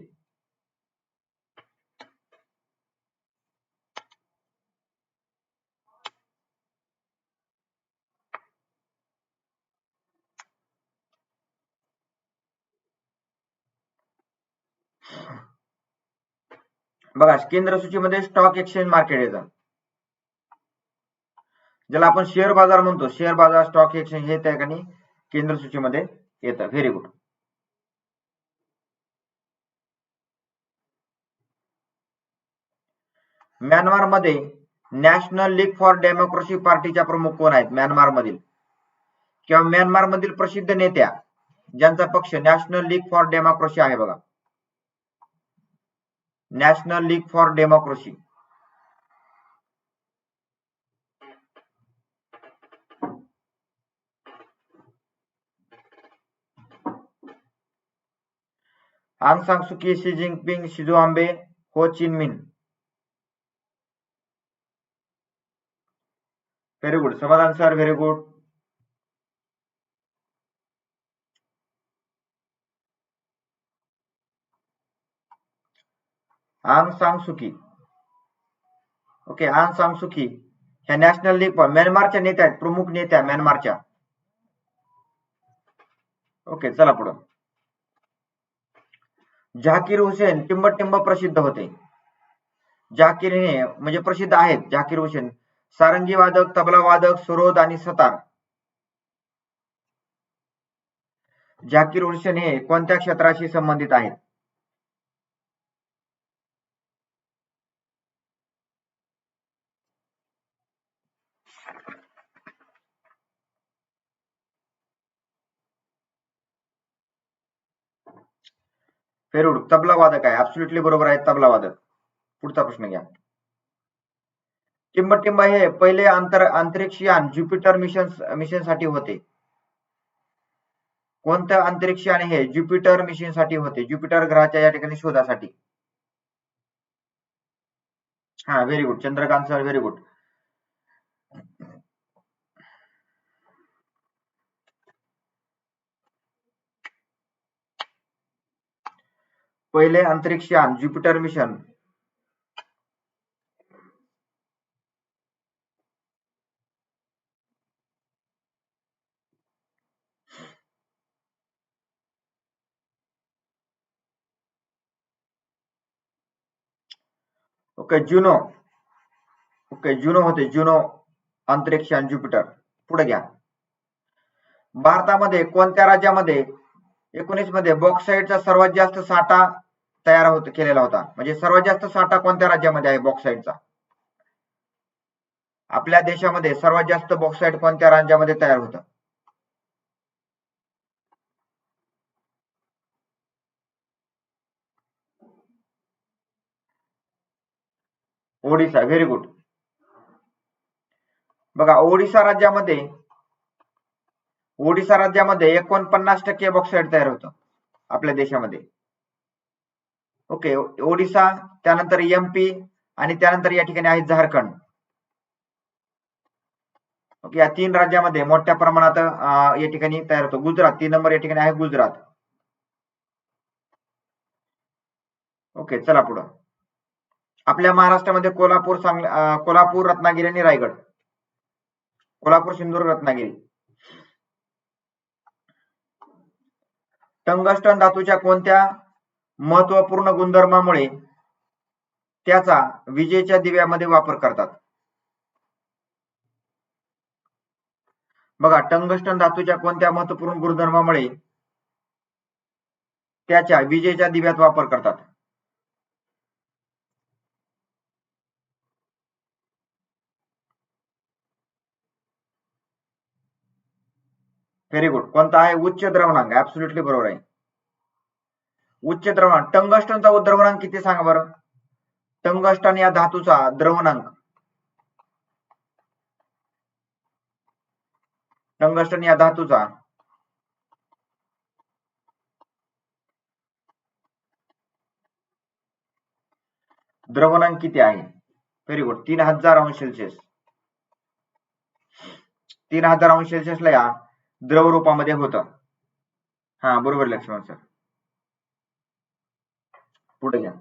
बघा, केंद्र सूचीमध्ये स्टॉक एक्सचेंज मार्केट येतं, ज्याला आपण शेअर बाजार म्हणतो. शेअर बाजार, स्टॉक एक्सचेंज हे त्या ठिकाणी केंद्र सूचीमध्ये येतं. Very good. म्यानमारमध्ये नॅशनल लीग फॉर डेमोक्रेसी पार्टीच्या प्रमुख कोण आहेत? म्यानमार मधील किंवा म्यानमार मधील प्रसिद्ध नेत्या ज्यांचा पक्ष नॅशनल लीग फॉर डेमोक्रेसी आहे बघा. National league for democracy. आंग सान सू की, शी जिनपिंग, शिंझो आबे, हो चिन मिन. Very good. समाधान सर, व्हेरी गुड. आंग सान सू की. ओके, आंग सान सू की ह्या नॅशनल लीग फॉर, म्यानमारच्या नेत्या आहेत, प्रमुख नेत्या म्यानमारच्या. ओके, चला पुढं. झाकीर हुसेन टिंबटिंब प्रसिद्ध होते. झाकीर हे म्हणजे प्रसिद्ध आहेत झाकीर हुसेन, सारंगी वादक, तबला वादक, सरोद आणि सतार. झाकीर हुसेन हे कोणत्या क्षेत्राशी संबंधित आहेत? Very good. तबला वादक आहे, ऍब्सोल्युटली बरोबर आहे, तबला वादक. पुढचा प्रश्न घ्या. टिंबटिंब हे पहिले अंतरिक्ष यान ज्युपिटर मिशन साठी होते. कोणतं अंतरिक्ष यान हे ज्युपिटर मिशन साठी होते? ज्युपिटर ग्रहाच्या या ठिकाणी शोधासाठी. हा, very good Chandrakant sir, very good. पहिले अंतरिक्ष यान ज्युपिटर मिशन. ओके, जुनो. ओके, जुनो होते, जुनो अंतरिक्ष यान ज्युपिटर. पुढे घ्या. भारतामध्ये कोणत्या राज्यामध्ये 19 मध्ये बॉक्साईटचा सर्वात जास्त साठा तयार केलेला होता? म्हणजे सर्वात जास्त साठा कोणत्या राज्यामध्ये आहे बॉक्साईटचा? आपल्या देशामध्ये सर्वात जास्त बॉक्साईट कोणत्या राज्यामध्ये तयार होतं? ओडिशा. Very good. बघा, ओडिशा राज्यामध्ये ओडिसा राज्यामध्ये 49% बॉक्साईट तयार होतं आपल्या देशामध्ये. ओके, ओडिसा, त्यानंतर MP आणि त्यानंतर या ठिकाणी आहे झारखंड. ओके, या 3 राज्यामध्ये मोठ्या प्रमाणात या ठिकाणी तयार होतो. गुजरात 3 नंबर या ठिकाणी आहे गुजरात. ओके, चला पुढं. आपल्या महाराष्ट्रामध्ये कोल्हापूर, रत्नागिरी आणि रायगड. कोल्हापूर, सिंधुदुर्ग, रत्नागिरी. टंगस्टन धातूच्या कोणत्या महत्वपूर्ण गुणधर्मामुळे त्याचा विजेच्या दिव्यामध्ये वापर करतात? बघा, टंगस्टन धातूच्या कोणत्या महत्वपूर्ण गुणधर्मामुळे त्याच्या विजेच्या दिव्यात वापर करतात? Very good. कोणता आहे? उच्च द्रवणांक. ऍब्सोल्युटली बरोबर आहे. उच्च द्रवणांक. टंगस्टनचा द्रवणांक किती सांगा बरं? टंगस्टन या धातूचा द्रवणांक. टंगस्टन या धातूचा द्रवणांक किती आहे? Very good. 3000 अंश सेल्सिअस. 3000 अंश सेल्सिअसला या द्रव रूपामध्ये होतं. हा, बरोबर लक्ष्मण सर. पुढे घ्या.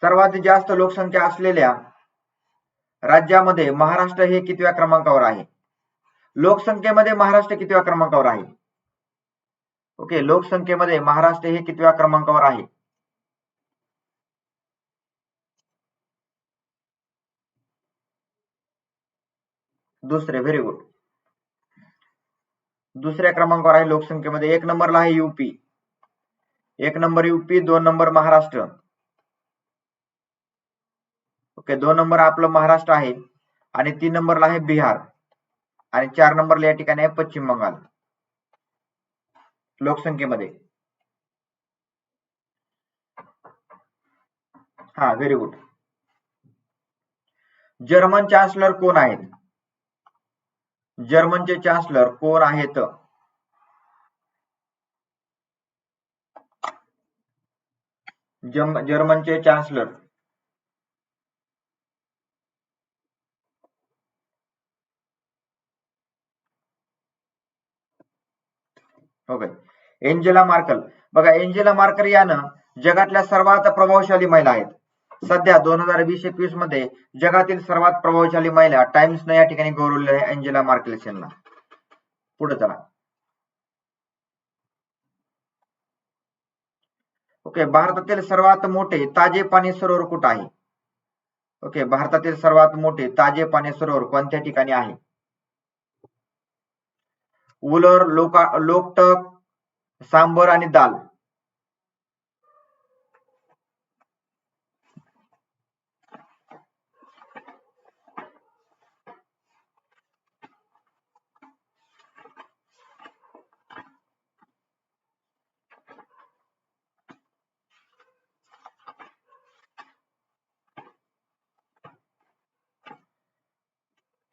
सर्वात जास्त लोकसंख्या असलेल्या राज्यामध्ये महाराष्ट्र हे कितव्या क्रमांकावर आहे? लोकसंख्येमध्ये महाराष्ट्र कितव्या क्रमांकावर आहे? ओके, लोकसंख्येमध्ये महाराष्ट्र हे कितव्या क्रमांकावर आहे? दुसरे. Very good. दुसऱ्या क्रमांकावर आहे लोकसंख्येमध्ये. 1 नंबरला आहे UP. 1 number UP, 2 number Maharashtra. Okay, 2 number आपलं महाराष्ट्र आहे आणि 3 नंबरला आहे बिहार आणि 4 नंबरला या ठिकाणी आहे पश्चिम बंगाल लोकसंख्येमध्ये. हा, व्हेरी गुड. जर्मन चान्सलर कोण आहेत? जर्मनचे चान्सलर कोण आहेत? जर्मनचे चान्सलर. Okay, Angela Merkel. बघा, एंजेला मार्कल यानं जगातल्या सर्वात प्रभावशाली महिला आहेत. सध्या 2020-21 मध्ये जगातील सर्वात प्रभावशाली महिला टाइम्सने या ठिकाणी गौरवले आहे एंजेला मार्कल यांना. पुढे चला. ओके, भारतातील सर्वात मोठे ताजे पाणी सरोवर कुठे आहे? ओके, भारतातील सर्वात मोठे ताजे पाणी सरोवर कोणत्या ठिकाणी आहे? उलर, लोकटक, सांबर आणि दाल.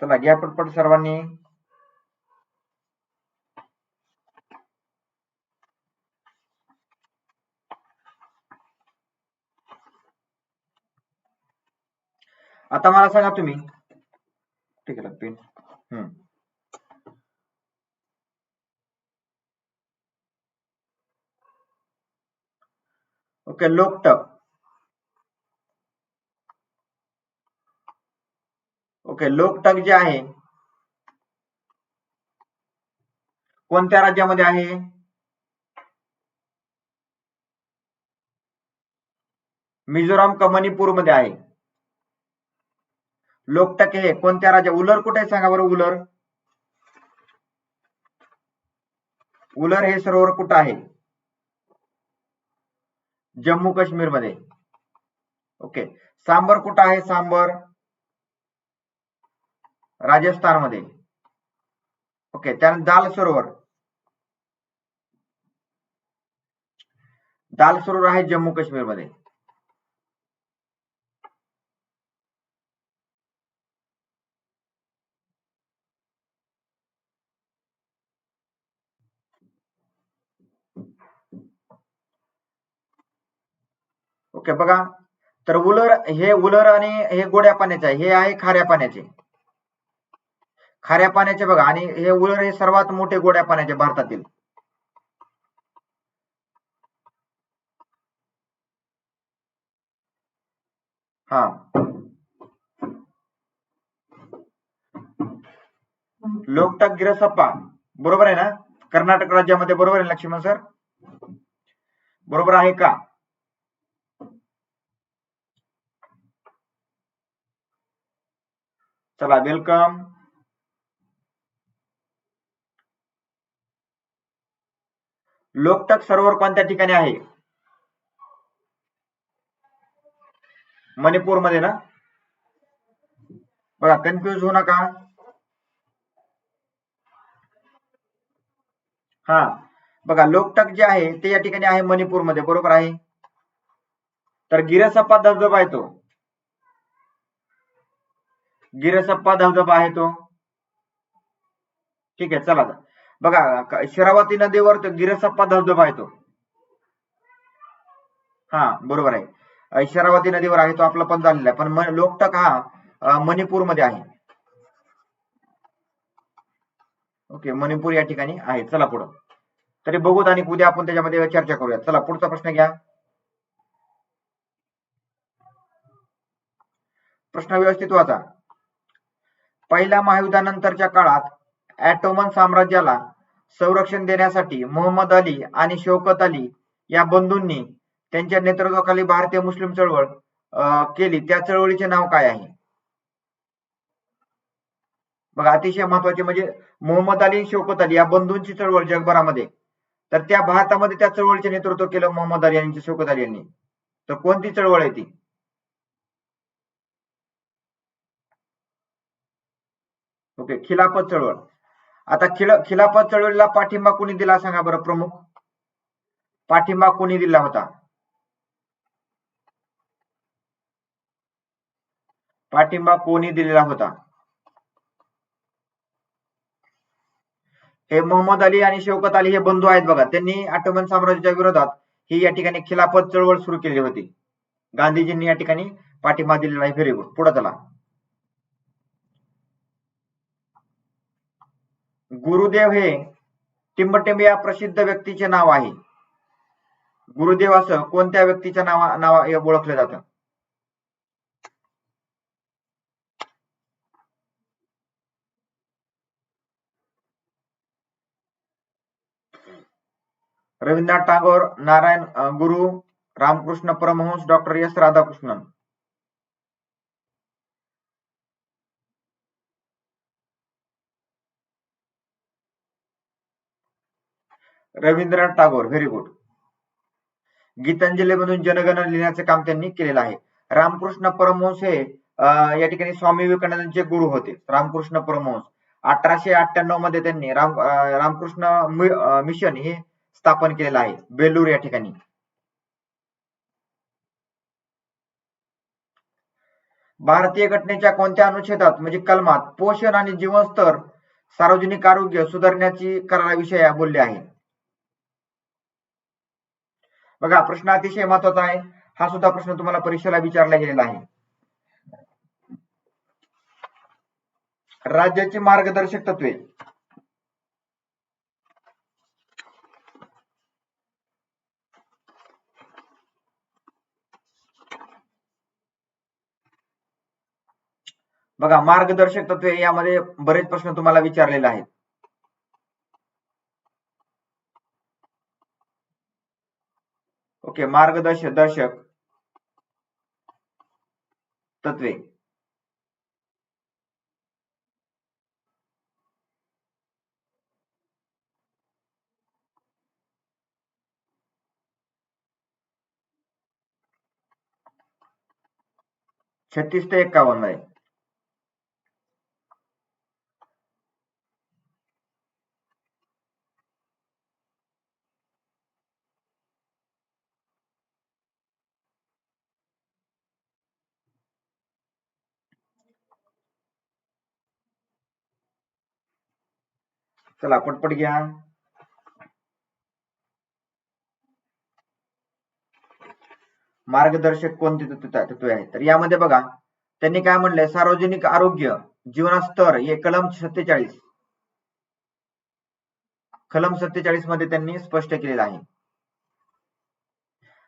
चला, घ्या पटपट सर्वांनी. आता मला सांगा तुम्ही. ठीक आहे, pen. Okay, Loktak. Okay, Loktak जे आहे कोणत्या राज्यामध्ये आहे? मिझोराम का मणिपूर मध्ये आहे? लोकटक हे कोणत्या राज्यात? उलर कुठे आहे सांगा बरं? उलर हे सरोवर कुठं आहे? जम्मू काश्मीर मध्ये. ओके, सांबर कुठं आहे? सांबर राजस्थान मध्ये. ओके, त्यानंतर दाल सरोवर. दाल सरोवर आहे जम्मू काश्मीर मध्ये. ओके बघा, तर उलर आणि हे गोड्या पाण्याचे आहे, हे आहे खाऱ्या पाण्याचे. खाऱ्या पाण्याचे बघा, आणि हे उलर हे सर्वात मोठे गोड्या पाण्याचे भारतातील. हा, लोकटाक गिरसप्पा बरोबर आहे ना, कर्नाटक राज्यामध्ये, बरोबर आहे लक्ष्मण सर? बरोबर आहे का? चला, वेलकम. लोकटाक सरोवर कोणत्या ठिकाणी आहे? मणिपूरमध्ये ना? बघा, कन्फ्युज होऊ नका. हा, बघा, लोकटाक जे आहे ते या ठिकाणी आहे मणिपूरमध्ये, बरोबर आहे. तर गिरसप्पा धबधबा आहे तो, गिरसप्पा धबधबा आहे तो. ठीक आहे, चला बघा, शरावती नदीवर तो गिरसप्पा धबधबा आहे तो. हा, बरोबर आहे, शरावती नदीवर आहे तो, आपला पण झालेला आहे. पण लोकटाक हा मणिपूरमध्ये आहे. ओके, मणिपूर या ठिकाणी आहे. चला पुढं, तरी बघूत आणि उद्या आपण त्याच्यामध्ये चर्चा करूया. चला, पुढचा प्रश्न घ्या. प्रश्न व्यवस्थित वाचा. पहिल्या महायुद्धानंतरच्या काळात ऑटोमन साम्राज्याला संरक्षण देण्यासाठी मोहम्मद अली आणि शौकत अली या बंधूंनी त्यांच्या नेतृत्वाखाली भारतीय मुस्लिम चळवळ केली. त्या चळवळीचे नाव काय आहे? बघा, अतिशय महत्वाचे, म्हणजे मोहम्मद अली, शौकत अली या बंधूंची चळवळ जगभरामध्ये, तर त्या भारतामध्ये त्या चळवळीचे नेतृत्व केलं मोहम्मद अली आणि शौकत अली यांनी. तर कोणती चळवळ आहे ती? ओके, खिलाफत चळवळ. आता खिलाफत चळवळीला पाठिंबा कोणी दिला सांगा बरं, प्रमुख पाठिंबा कोणी दिला होता? पाठिंबा कोणी दिलेला होता? हे मोहम्मद अली आणि शौकत अली हे बंधू आहेत बघा, त्यांनी ऑटोमन साम्राज्याच्या विरोधात ही या ठिकाणी खिलाफत चळवळ सुरू केली होती. गांधीजींनी या ठिकाणी पाठिंबा दिलेला आहे. व्हेरी गुड, पुढे चला. गुरुदेव हे टिंबटिंब या प्रसिद्ध व्यक्तीचे नाव आहे. गुरुदेव असं कोणत्या व्यक्तीच्या नावा ओळखलं जातं? Rabindranath Tagore, Narayana Guru, Ramakrishna Paramahamsa, doctor S Radhakrishnan. Rabindranath Tagore, very good. गीतांजलीमधून जनगण लिहिण्याचे काम त्यांनी केलेलं आहे. रामकृष्ण परमहंस हे या ठिकाणी स्वामी विवेकानंदांचे गुरु होते. रामकृष्ण परमहंस 1898 मध्ये त्यांनी रामकृष्ण मिशन हे स्थापन केलेलं आहे बेलूर या ठिकाणी. भारतीय घटनेच्या कोणत्या अनुच्छेदात, म्हणजे कलमात, पोषण आणि जीवन स्तर, सार्वजनिक आरोग्य सुधारण्याची कराराविषयी बोलले आहे? बघा, प्रश्न अतिशय महत्वाचा आहे. हा सुद्धा प्रश्न तुम्हाला परीक्षेला विचारला गेलेला आहे. राज्याची मार्गदर्शक तत्वे. बघा, मार्गदर्शक तत्वे यामध्ये बरेच प्रश्न तुम्हाला विचारलेले आहेत. ओके, मार्गदर्शक तत्वे. छत्तीस ते 51 आहे. चला, पटपट घ्या. मार्गदर्शक कोणते तत्वे आहेत? तर यामध्ये बघा त्यांनी काय म्हणलंय, सार्वजनिक आरोग्य जीवना स्तर हे कलम 47 मध्ये त्यांनी स्पष्ट केलेलं आहे.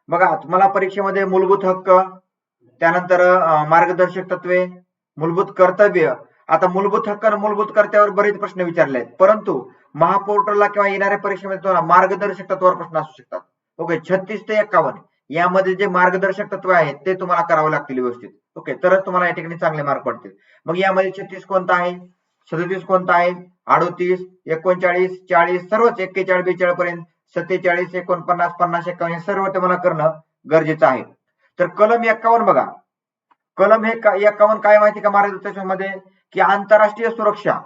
बघा तुम्हाला परीक्षेमध्ये मूलभूत हक्क, त्यानंतर मार्गदर्शक तत्वे, मूलभूत कर्तव्य. आता मूलभूत हक्क आणि मूलभूत कर्तव्यावर बरेच प्रश्न विचारले आहेत, परंतु महापोर्टलला किंवा येणाऱ्या परीक्षेमध्ये तुम्हाला मार्गदर्शक तत्वावर प्रश्न असू शकतात. ओके, 36 ते 51 यामध्ये जे मार्गदर्शक तत्व आहेत ते तुम्हाला करावे लागतील व्यवस्थित. ओके, तरच तुम्हाला या ठिकाणी चांगले मार्क पडतील. मग यामध्ये 36 कोणता आहे, 37 कोणता आहे, 38, 39, 40 सर्वच 41, 42 पर्यंत 47, 49, 50, 51 हे सर्व तुम्हाला करणं गरजेचं आहे. तर कलम 51 बघा, कलम हे 51 काय माहिती का मार्गदर्शकामध्ये, की आंतरराष्ट्रीय सुरक्षा.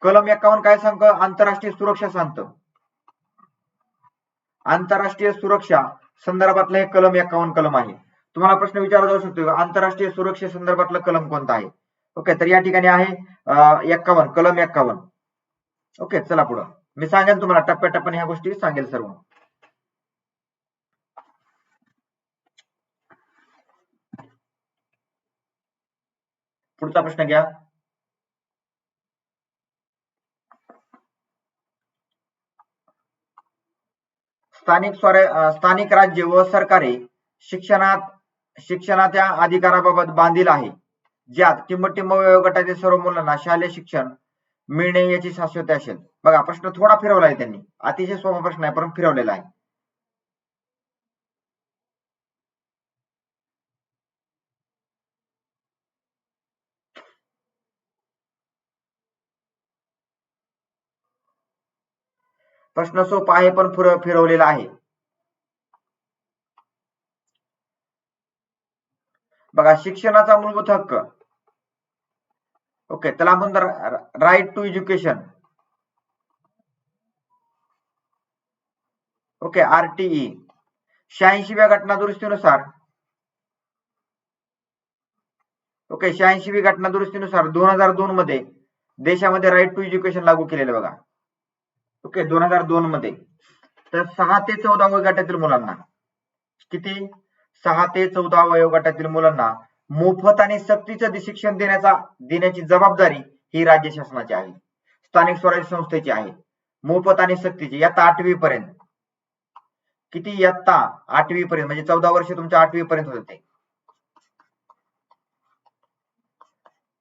कलम 51 काय सांगतं, आंतरराष्ट्रीय सुरक्षा सांगतं. आंतरराष्ट्रीय सुरक्षा संदर्भातलं हे कलम 51 कलम आहे. तुम्हाला प्रश्न विचारला जाऊ शकतो, आंतरराष्ट्रीय सुरक्षे संदर्भातलं कलम कोणतं आहे? ओके, तर या ठिकाणी आहे 51, कलम 51. ओके, चला पुढं मी सांगेन तुम्हाला टप्प्याटप्प्याने ह्या गोष्टी सांगेल सर्व. पुढचा प्रश्न घ्या. स्थानिक राज्य व सरकारे शिक्षणाच्या अधिकाराबाबत बांधील आहे, ज्यात टिंब वयोगटातील सर्व मुलांना शालेय शिक्षण मिळणे याची शाश्वती असेल. बघा प्रश्न थोडा फिरवला आहे त्यांनी, अतिशय सोपा प्रश्न आहे पण फिरवलेला आहे. प्रश्न सोपा आहे पण फिरवलेला आहे. बघा शिक्षणाचा मूलभूत हक्क. ओके, त्याला आपण right to education. Okay, RTE 86व्या घटना दुरुस्तीनुसार. ओके, 86वी घटना दुरुस्तीनुसार 2002 मध्ये देशामध्ये राईट टू एज्युकेशन लागू केलेलं बघा. ओके, 2002 मध्ये. तर 6 ते 14 वयोगटातील मुलांना किती, 6 ते 14 वयोगटातील मुलांना मोफत आणि सक्तीचं शिक्षण देण्याची जबाबदारी ही राज्य शासनाची आहे, स्थानिक स्वराज्य संस्थेची आहे. मोफत आणि सक्तीची इयत्ता 8वी पर्यंत. किती, इयत्ता 8वी पर्यंत म्हणजे 14 वर्ष तुमच्या 8वी पर्यंत होते.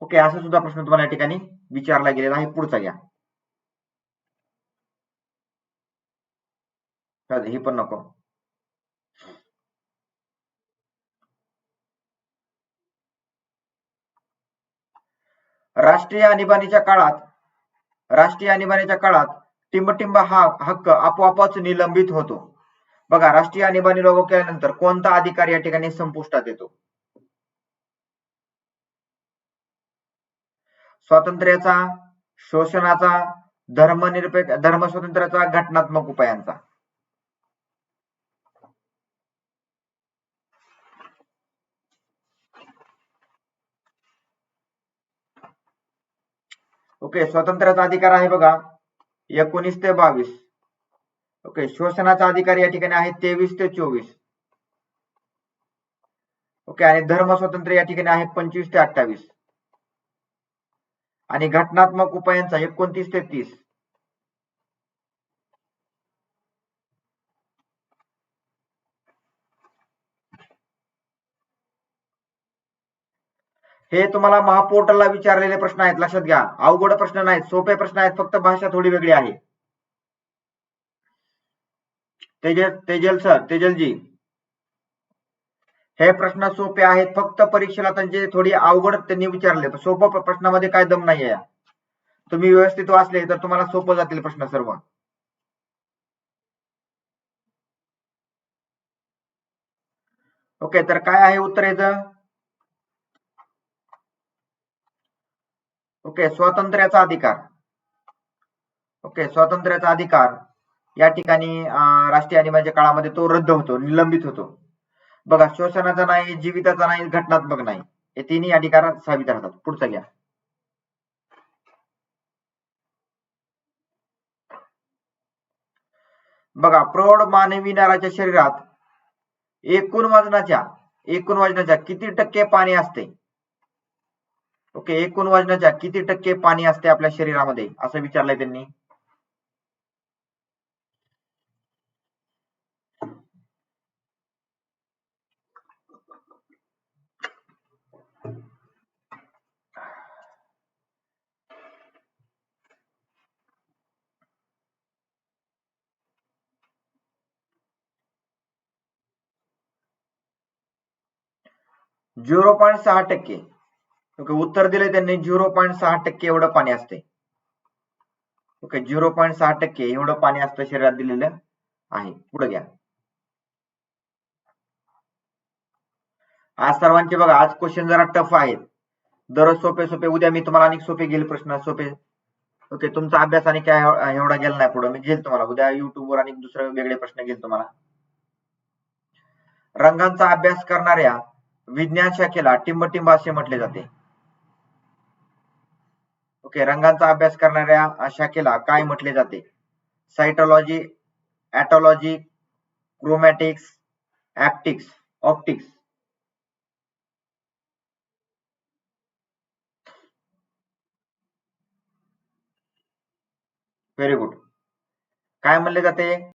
ओके, असा सुद्धा प्रश्न तुम्हाला या ठिकाणी विचारला गेलेला आहे. पुढचा घ्या. हे पण नको. राष्ट्रीय आणीबाणीच्या काळात टिंबटिंब हा हक्क आपोआपच निलंबित होतो. बघा राष्ट्रीय आणीबाणी लागू केल्यानंतर कोणता अधिकार या ठिकाणी संपुष्टात येतो? स्वातंत्र्याचा, शोषणाचा, धर्मस्वातंत्र्याचा, घटनात्मक उपायांचा. ओके, स्वातंत्र्याचा अधिकार आहे बघा 19 ते 22. ओके, शोषणाचा अधिकार या ठिकाणी आहे 23 ते 24. ओके, आणि धर्म स्वातंत्र्य या ठिकाणी आहे 25 ते 28. आणि घटनात्मक उपायांचा 29 ते 30. हे तुम्हाला महापोर्टलला विचारलेले प्रश्न आहेत, लक्षात घ्या. अवघड प्रश्न नाहीत, सोपे प्रश्न आहेत, फक्त भाषा थोडी वेगळी आहे. तेजलजी हे प्रश्न सोपे आहेत, फक्त परीक्षेला त्यांचे थोडी अवघड त्यांनी विचारले. सोपं प्रश्नामध्ये काय दम नाहीये. तुम्ही व्यवस्थित वाचले तर तुम्हाला सोपं जातील प्रश्न सर्व. ओके, तर काय आहे उत्तर याचं? ओके, स्वातंत्र्याचा अधिकार. ओके, स्वातंत्र्याचा अधिकार या ठिकाणी राष्ट्रीय आणीबाणीच्या काळामध्ये तो रद्द होतो, निलंबित होतो. बघा शोषणाचा नाही, जीविताचा नाही, घटनात्मक नाही, हे तिन्ही अधिकार साबित राहतात. पुढचा घ्या. बघा प्रौढ मानवी नराच्या शरीरात एकूण वजनाच्या किती टक्के पाणी असते? ओके, एकूण वजनाच्या किती टक्के पाणी असते आपल्या शरीरामध्ये असं विचारलंय त्यांनी. झिरो 0.6%. ओके, उत्तर दिले त्यांनी 0.6% एवढं पाणी असते. ओके, 0.6% एवढं पाणी असतं शरीरात दिलेलं आहे. पुढे घ्या. आज सर्वांचे बघा, आज क्वेश्चन जरा टफ आहेत. दररोज सोपे सोपे, उद्या मी तुम्हाला अनेक सोपे घेईल प्रश्न सोपे. ओके, तुमचा अभ्यास आणि काय एवढा गेला नाही पुढे, मी घेईल तुम्हाला उद्या युट्यूबवर आणि दुसरे वेगळे प्रश्न घेईल तुम्हाला. रंगांचा अभ्यास करणाऱ्या विज्ञान शाखेला टिंबटिंब असे म्हटले जाते. ओके, रंगांचा अभ्यास करणाऱ्या शाखेला काय म्हटले जाते? सायटोलॉजी, ॲटॉलॉजी, क्रोमॅटिक्स, ऑप्टिक्स. Very good. काय म्हणले जाते?